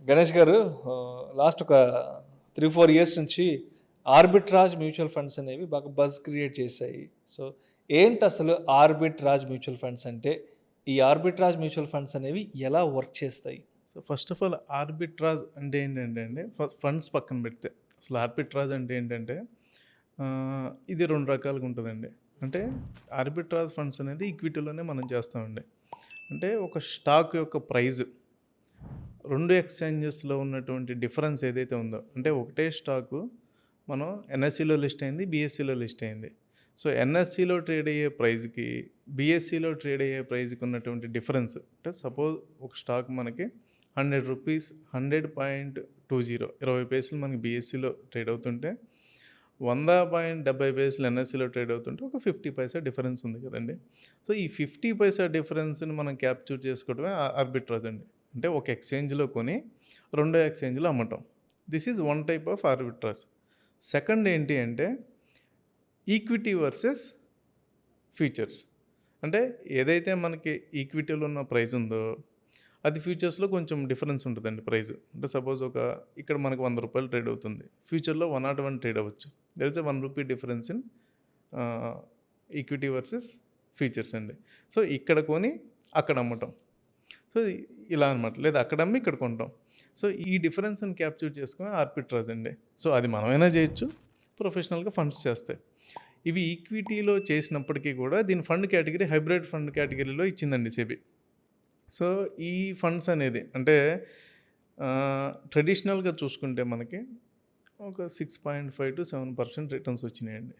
గణేష్ గారు లాస్ట్ ఒక 3, 4 ఇయర్స్ నుంచి ఆర్బిట్రాజ్ మ్యూచువల్ ఫండ్స్ అనేవి బాగా బజ్ క్రియేట్ చేశాయి. సో, ఏంటసలు ఆర్బిట్రాజ్ మ్యూచువల్ ఫండ్స్ అంటే? ఈ ఆర్బిట్రాజ్ మ్యూచువల్ ఫండ్స్ అనేవి ఎలా వర్క్ చేస్తాయి? So, first of all arbitrage అంటే ఏంటంటే అండి, ఫండ్స్ పక్కన పెడితే అసలు ఆర్బిట్రాజ్ అంటే ఏంటంటే ఇది 2 రకాలుగా ఉంటదండి. అంటే ఆర్బిట్రాజ్ ఫండ్స్ అనేది ఈక్విటీలోనే మనం చేస్తామండి. అంటే ఒక స్టాక్ యొక్క ప్రైజ్ 2 ఎక్స్‌చేంజెస్‌లో ఉన్నటువంటి డిఫరెన్స్ ఏదైతే ఉందో, అంటే ఒకటే స్టాకు మనం ఎన్ఎస్ఈలో లిస్ట్ అయింది, బీఎస్ఈలో లిస్ట్ అయింది. సో, ఎన్ఎస్ఈలో ట్రేడ్ అయ్యే ప్రైస్‌కి, బీఎస్ఈలో ట్రేడ్ అయ్యే ప్రైస్‌కి ఉన్నటువంటి డిఫరెన్స్ అంటే సపోజ్ ఒక స్టాక్ మనకి రూ. 100.20 20 పైసలు మనకి బీఎస్ఈలో ట్రేడ్ అవుతుంటే, 100.70 పైసలు ఎన్ఎస్ఈలో ట్రేడ్ అవుతుంటే ఒక 50 పైసా డిఫరెన్స్ ఉంది కదండీ. సో, ఈ 50 పైసా డిఫరెన్స్‌ని మనం క్యాప్చర్ చేసుకోవడమే ఆర్బిట్రాజ్ అండి. అంటే ఒక ఎక్స్‌చేంజ్‌లో కొని రెండో ఎక్స్‌చేంజ్‌లో అమ్మటం. This is one type of arbitrage. Second ఏంటి అంటే ఈక్విటీ వర్సెస్ ఫ్యూచర్స్. అంటే ఏదైతే మనకి ఈక్విటీలో ఉన్న ప్రైస్ ఉందో, అది ఫ్యూచర్స్‌లో కొంచెం డిఫరెన్స్ ఉంటదండి ప్రైస్. అంటే సపోజ్ ఇక్కడ మనకు రూ. 100 ట్రేడ్ అవుతుంది. ఫ్యూచర్‌లో 101 ట్రేడ్ అవ్వచ్చు. దేర్ ఇస్ ఎ రూ. 1 difference in equity versus futures అండి. సో, ఇక్కడ కొని అక్కడ అమ్మటం. సో, ఇలా అనమాట. లేదా అక్కడ అమ్మి ఇక్కడ కొంటాం. సో, ఈ డిఫరెన్స్‌ని క్యాప్చర్ చేసుకొని ఆర్బిట్రాజ్ అండి. సో, అది మనమైనా చేయొచ్చు. ప్రొఫెషనల్‌గా ఫండ్స్ చేస్తాయి. ఇవి ఈక్విటీలో చేసినప్పటికీ కూడా దీని ఫండ్ కేటగిరీ హైబ్రిడ్ ఫండ్ కేటగిరీలో ఇచ్చిందండి సెబీ. సో, ఈ ఫండ్స్ అనేది అంటే ట్రెడిషనల్‌గా చూసుకుంటే మనకి ఒక 6.5-7% రిటర్న్స్ వచ్చినాయండి.